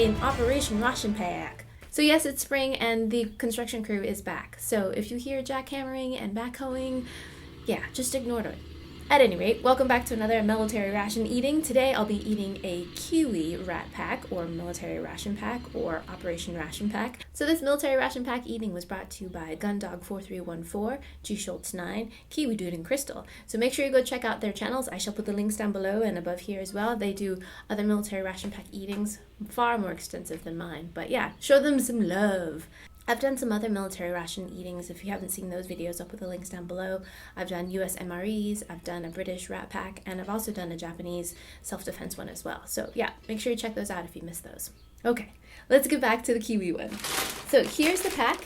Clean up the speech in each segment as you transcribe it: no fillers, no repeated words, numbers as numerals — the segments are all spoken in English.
an Operation Ration Pack. So yes, it's spring and the construction crew is back. So if you hear jackhammering and backhoeing, yeah, just ignore it. At any rate, welcome back to another military ration eating. Today I'll be eating a Kiwi Rat Pack, or Military Ration Pack, or Operation Ration Pack. So this Military Ration Pack eating was brought to you by Gundog4314, G Schultz 9, Kiwi Dude, and Crystal. So make sure you go check out their channels. I shall put the links down below and above here as well. They do other Military Ration Pack eatings, far more extensive than mine. But yeah, show them some love. I've done some other military ration eatings. If you haven't seen those videos, I'll put the links down below. I've done US MREs, I've done a British Rat Pack, and I've also done a Japanese self-defense one as well. So yeah, make sure you check those out if you missed those. Okay, let's get back to the Kiwi one. So here's the pack.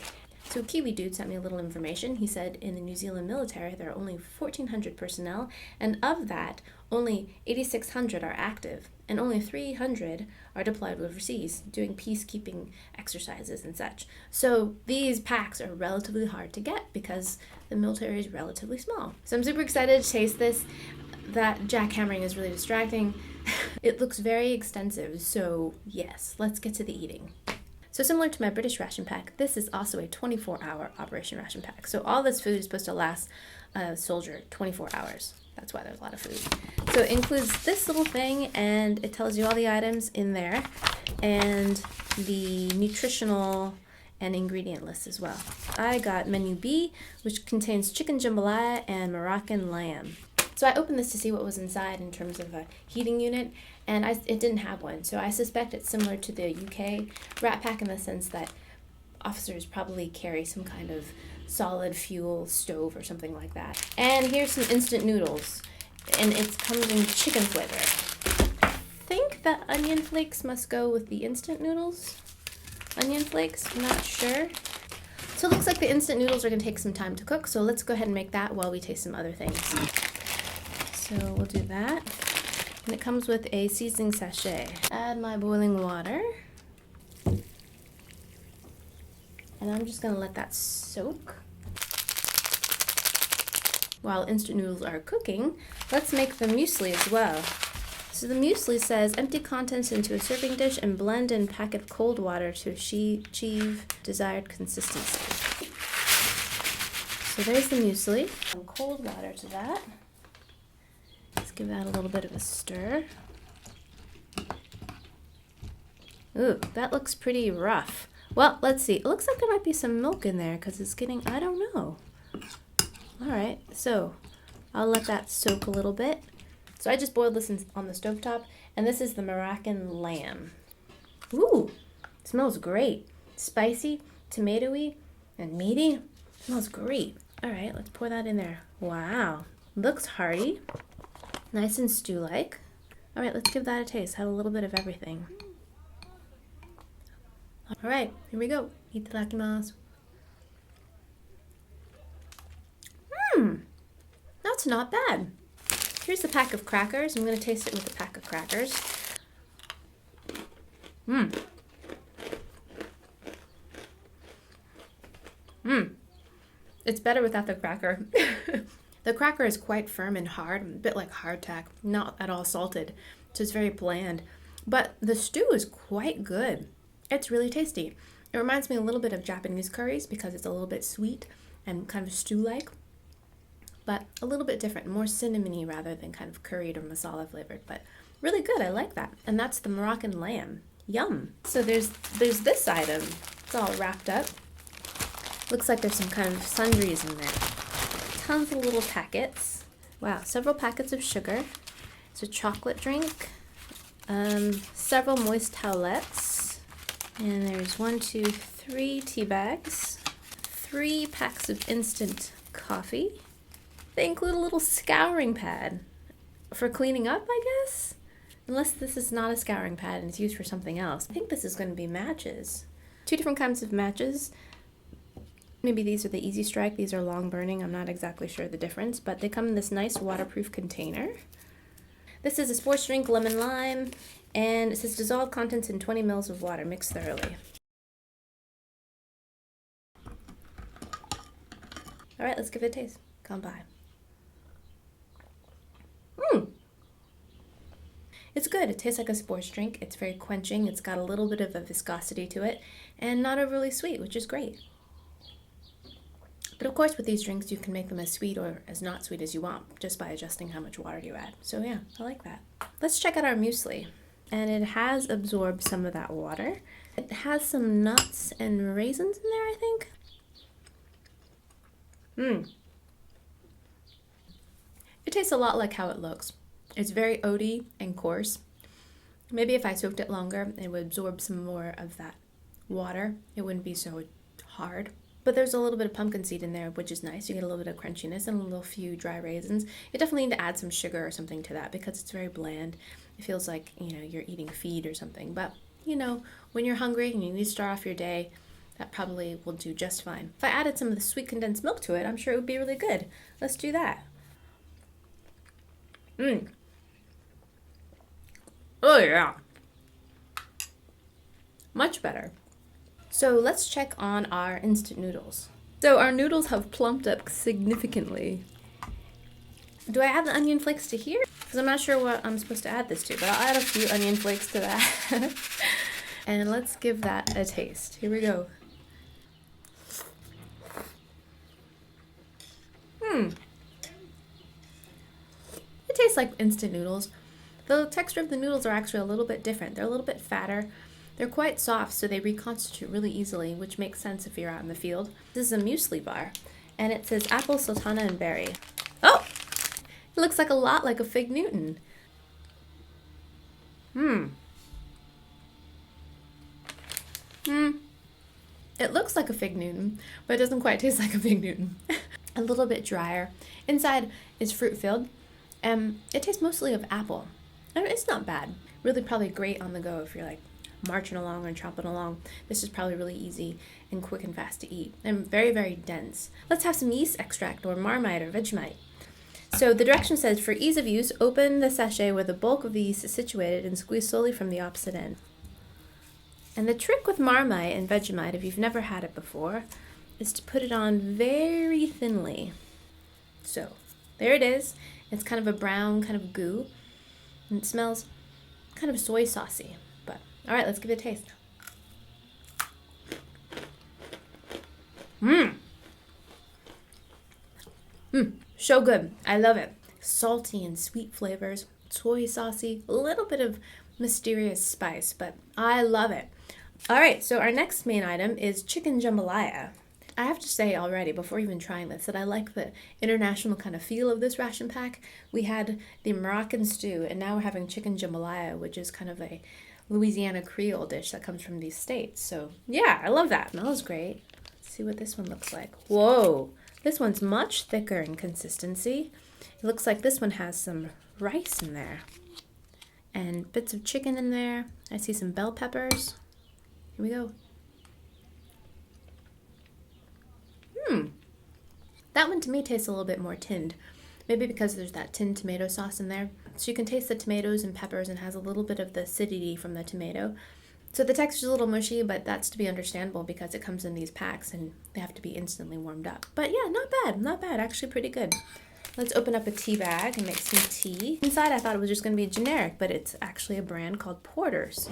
So Kiwi Dude sent me a little information. He said in the New Zealand military there are only 1,400 personnel, and of that, only 8,600 are active, and only 300 are deployed overseas, doing peacekeeping exercises and such. So these packs are relatively hard to get because the military is relatively small. So I'm super excited to taste this. That jackhammering is really distracting. It looks very extensive, so yes, let's get to the eating. So similar to my British ration pack, this is also a 24-hour Operation Ration Pack. So all this food is supposed to last a soldier 24 hours. That's why there's a lot of food. So it includes this little thing, and it tells you all the items in there, and the nutritional and ingredient list as well. I got menu B, which contains chicken jambalaya and Moroccan lamb. So I opened this to see what was inside in terms of a heating unit, and it didn't have one. So I suspect it's similar to the UK Rat Pack in the sense that officers probably carry some kind of solid fuel stove or something like that. And here's some instant noodles, and it comes in chicken flavor. I think that onion flakes must go with the instant noodles. Onion flakes, I'm not sure. So it looks like the instant noodles are gonna take some time to cook, so let's go ahead and make that while we taste some other things. So we'll do that. And it comes with a seasoning sachet. Add my boiling water. And I'm just gonna let that soak. While instant noodles are cooking, let's make the muesli as well. So the muesli says, empty contents into a serving dish and blend in packet of cold water to achieve desired consistency. So there's the muesli. Some cold water to that. Let's give that a little bit of a stir. Ooh, that looks pretty rough. Well, let's see. It looks like there might be some milk in there because it's getting, I don't know. All right, so I'll let that soak a little bit. So I just boiled this on the stovetop, and this is the Moroccan lamb. Ooh, it smells great. Spicy, tomatoey, and meaty. It smells great. All right, let's pour that in there. Wow, looks hearty. Nice and stew-like. All right, let's give that a taste. Have a little bit of everything. All right, here we go. Itadakimasu. That's not bad. Here's the pack of crackers. I'm going to taste it with a pack of crackers. It's better without the cracker. The cracker is quite firm and hard, a bit like hardtack, not at all salted, so it's very bland. But the stew is quite good. It's really tasty. It reminds me a little bit of Japanese curries because it's a little bit sweet and kind of stew-like, but a little bit different, more cinnamony rather than kind of curried or masala flavored, but really good. I like that. And that's the Moroccan lamb. Yum. So there's this item. It's all wrapped up. Looks like there's some kind of sundries in there. Tons of little packets. Wow, several packets of sugar. It's a chocolate drink. Several moist towelettes. And there's 3 tea bags. 3 packs of instant coffee. They include a little scouring pad for cleaning up, I guess? Unless this is not a scouring pad and it's used for something else. I think this is going to be matches. 2 different kinds of matches. Maybe these are the Easy Strike. These are long burning. I'm not exactly sure the difference, but they come in this nice waterproof container. This is a sports drink, lemon lime, and it says dissolved contents in 20 ml of water. Mix thoroughly. All right, let's give it a taste. Come by. It's good. It tastes like a sports drink. It's very quenching. It's got a little bit of a viscosity to it and not overly sweet, which is great. But of course, with these drinks, you can make them as sweet or as not sweet as you want just by adjusting how much water you add. So yeah, I like that. Let's check out our muesli. And it has absorbed some of that water. It has some nuts and raisins in there, I think. It tastes a lot like how it looks. It's very oaty and coarse. Maybe if I soaked it longer, it would absorb some more of that water. It wouldn't be so hard. But there's a little bit of pumpkin seed in there, which is nice. You get a little bit of crunchiness and a little few dry raisins. You definitely need to add some sugar or something to that because it's very bland. It feels like, you're eating feed or something. But, when you're hungry and you need to start off your day, that probably will do just fine. If I added some of the sweet condensed milk to it, I'm sure it would be really good. Let's do that. Oh yeah. Much better. So let's check on our instant noodles. So our noodles have plumped up significantly. Do I add the onion flakes to here? Because I'm not sure what I'm supposed to add this to, but I'll add a few onion flakes to that. And let's give that a taste. Here we go. It tastes like instant noodles. The texture of the noodles are actually a little bit different. They're a little bit fatter. They're quite soft, so they reconstitute really easily, which makes sense if you're out in the field. This is a muesli bar, and it says apple, sultana, and berry. Oh! It looks like a lot like a Fig Newton. It looks like a Fig Newton, but it doesn't quite taste like a Fig Newton. A little bit drier. Inside is fruit-filled, and it tastes mostly of apple. I mean, it's not bad. Really probably great on the go if you're like marching along or chomping along. This is probably really easy and quick and fast to eat and very, very dense. Let's have some yeast extract or Marmite or Vegemite. So the direction says, for ease of use, open the sachet where the bulk of the yeast is situated and squeeze slowly from the opposite end. And the trick with Marmite and Vegemite, if you've never had it before, is to put it on very thinly. So there it is. It's kind of a brown kind of goo. And it smells kind of soy saucy. But all right, let's give it a taste. So good. I love it. Salty and sweet flavors, soy saucy, a little bit of mysterious spice, but I love it. All right, so our next main item is chicken jambalaya. I have to say already, before even trying this, that I like the international kind of feel of this ration pack. We had the Moroccan stew, and now we're having chicken jambalaya, which is kind of a Louisiana Creole dish that comes from these states. So yeah, I love that. Smells great. Let's see what this one looks like. Whoa, this one's much thicker in consistency. It looks like this one has some rice in there and bits of chicken in there. I see some bell peppers. Here we go. That one to me tastes a little bit more tinned. Maybe because there's that tinned tomato sauce in there. So you can taste the tomatoes and peppers and has a little bit of the acidity from the tomato. So the texture's a little mushy, but that's to be understandable because it comes in these packs and they have to be instantly warmed up. But yeah, not bad, actually pretty good. Let's open up a tea bag and make some tea. Inside I thought it was just gonna be generic, but it's actually a brand called Porter's.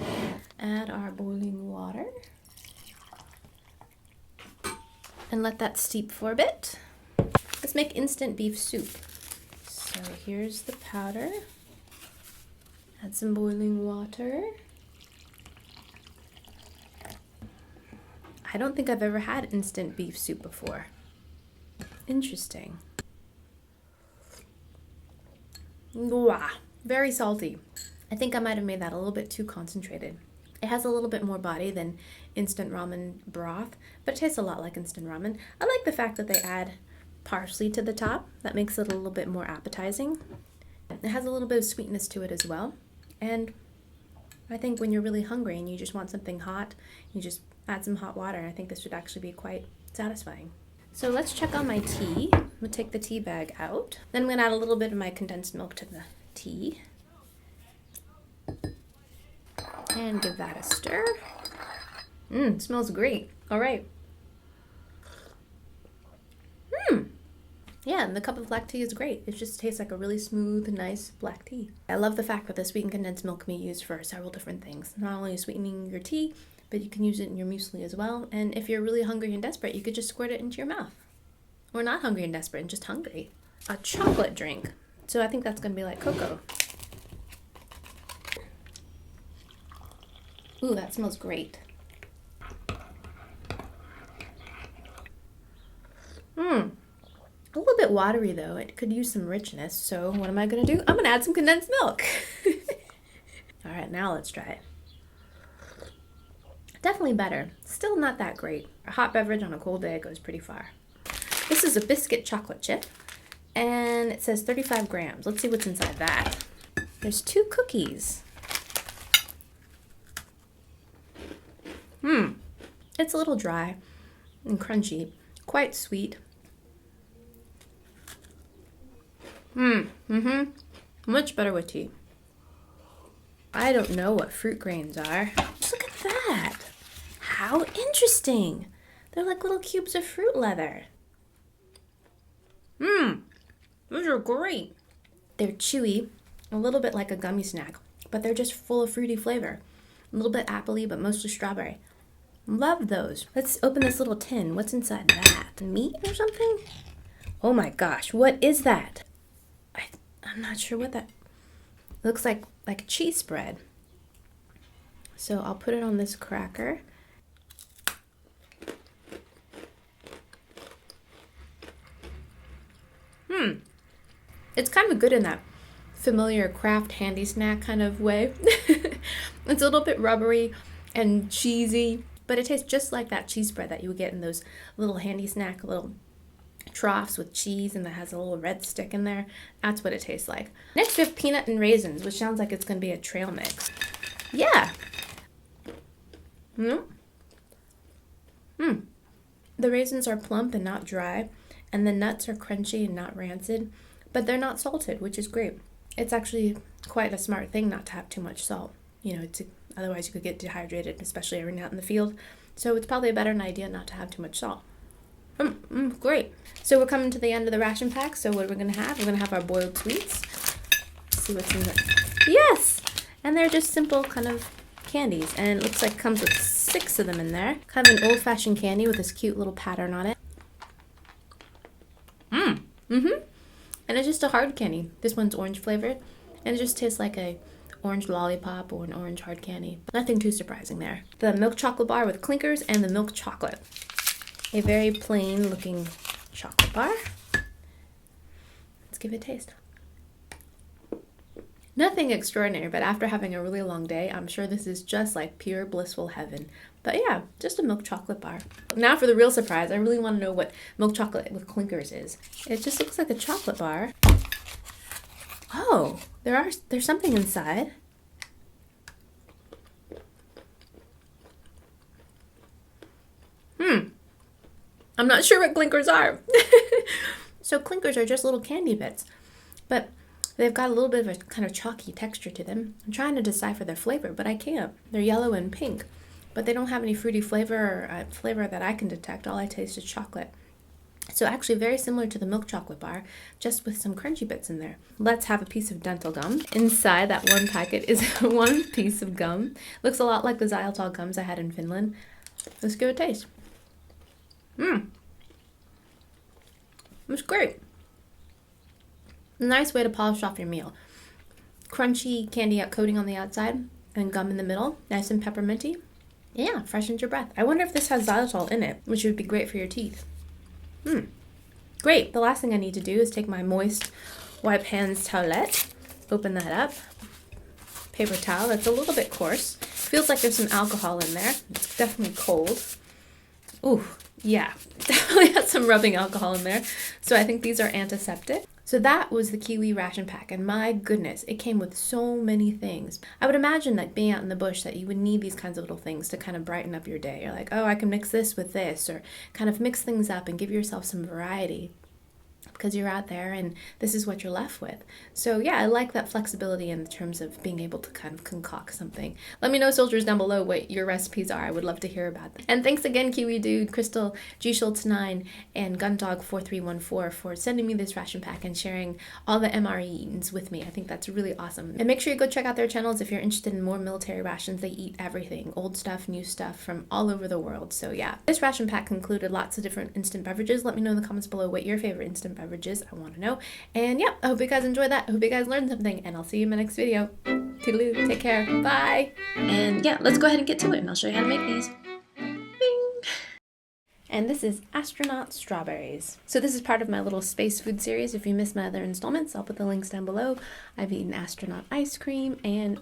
Add our boiling water. And let that steep for a bit. Let's make instant beef soup. So here's the powder. Add some boiling water. I don't think I've ever had instant beef soup before. Interesting. Wow, very salty. I think I might have made that a little bit too concentrated. It has a little bit more body than instant ramen broth, but it tastes a lot like instant ramen. I like the fact that they add parsley to the top. That makes it a little bit more appetizing. It has a little bit of sweetness to it as well. And I think when you're really hungry and you just want something hot, you just add some hot water. I think this would actually be quite satisfying. So let's check on my tea. I'm gonna take the tea bag out. Then I'm gonna add a little bit of my condensed milk to the tea. And give that a stir. Smells great. All right. Yeah, and the cup of black tea is great. It just tastes like a really smooth, nice black tea. I love the fact that the sweetened condensed milk can be used for several different things. Not only sweetening your tea, but you can use it in your muesli as well. And if you're really hungry and desperate, you could just squirt it into your mouth. Or not hungry and desperate, and just hungry. A chocolate drink. So I think that's going to be like cocoa. Ooh, that smells great. A little bit watery though. It could use some richness. So what am I going to do? I'm going to add some condensed milk. All right, now let's try it. Definitely better. Still not that great. A hot beverage on a cold day goes pretty far. This is a biscuit chocolate chip, and it says 35 grams. Let's see what's inside that. There's 2 cookies. It's a little dry and crunchy, quite sweet. Much better with tea. I don't know what fruit grains are. Just look at that. How interesting. They're like little cubes of fruit leather. Those are great. They're chewy, a little bit like a gummy snack, but they're just full of fruity flavor. A little bit appley, but mostly strawberry. Love those. Let's open this little tin. What's inside that? Meat or something? Oh my gosh, what is that? I'm not sure what that... It looks like cheese spread. So I'll put it on this cracker. It's kind of good in that familiar craft handy snack kind of way. It's a little bit rubbery and cheesy, but it tastes just like that cheese spread that you would get in those little handy snack little troughs with cheese and that has a little red stick in there. That's what it tastes like. Next we have peanut and raisins, which sounds like it's going to be a trail mix. Yeah. The raisins are plump and not dry, and the nuts are crunchy and not rancid, but they're not salted, which is great. It's actually quite a smart thing not to have too much salt. You know, otherwise you could get dehydrated, especially every out in the field. So it's probably a better idea not to have too much salt. Great. So we're coming to the end of the ration pack. So what are we going to have? We're going to have our boiled sweets. Let's see what's in there. Yes! And they're just simple kind of candies. And it looks like it comes with 6 of them in there. Kind of an old-fashioned candy with this cute little pattern on it. And it's just a hard candy. This one's orange flavored. And it just tastes like a orange lollipop or an orange hard candy. Nothing too surprising there. The milk chocolate bar with clinkers and the milk chocolate. A very plain looking chocolate bar. Let's give it a taste. Nothing extraordinary, but after having a really long day, I'm sure this is just like pure blissful heaven. But yeah, just a milk chocolate bar. Now for the real surprise, I really want to know what milk chocolate with clinkers is. It just looks like a chocolate bar. Oh, there's something inside. I'm not sure what clinkers are. So clinkers are just little candy bits, but they've got a little bit of a kind of chalky texture to them. I'm trying to decipher their flavor, but I can't. They're yellow and pink, but they don't have any fruity flavor or flavor that I can detect. All I taste is chocolate. So actually very similar to the milk chocolate bar, just with some crunchy bits in there. Let's have a piece of dental gum. Inside that one packet is one piece of gum. Looks a lot like the xylitol gums I had in Finland. Let's give it a taste. It's great. Nice way to polish off your meal. Crunchy candy coating on the outside and gum in the middle. Nice and pepperminty. Yeah, freshens your breath. I wonder if this has xylitol in it, which would be great for your teeth. Great. The last thing I need to do is take my moist wipe hands towelette. Open that up. Paper towel. That's a little bit coarse. Feels like there's some alcohol in there. It's definitely cold. Ooh, yeah. Definitely has some rubbing alcohol in there. So I think these are antiseptic. So that was the Kiwi ration pack, and my goodness, it came with so many things. I would imagine that being out in the bush that you would need these kinds of little things to kind of brighten up your day. You're like, oh, I can mix this with this, or kind of mix things up and give yourself some variety. because you're out there and this is what you're left with. So yeah, I like that flexibility in terms of being able to kind of concoct something. Let me know, soldiers, down below what your recipes are. I would love to hear about them. And thanks again, Kiwi Dude, Crystal, G Schultz 9, and Gundog 4314 for sending me this ration pack and sharing all the MREs with me. I think that's really awesome. And make sure you go check out their channels if you're interested in more military rations. They eat everything, old stuff, new stuff from all over the world. So yeah, this ration pack included lots of different instant beverages. Let me know in the comments below what your favorite instant beverage is. I want to know. And yeah, I hope you guys enjoyed that. I hope you guys learned something, and I'll see you in my next video. Toodaloo, take care, bye. And yeah, let's go ahead and get to it, and I'll show you how to make these. Bing. And this is astronaut strawberries. So this is part of my little space food series. If you missed my other installments, I'll put the links down below. I've eaten astronaut ice cream and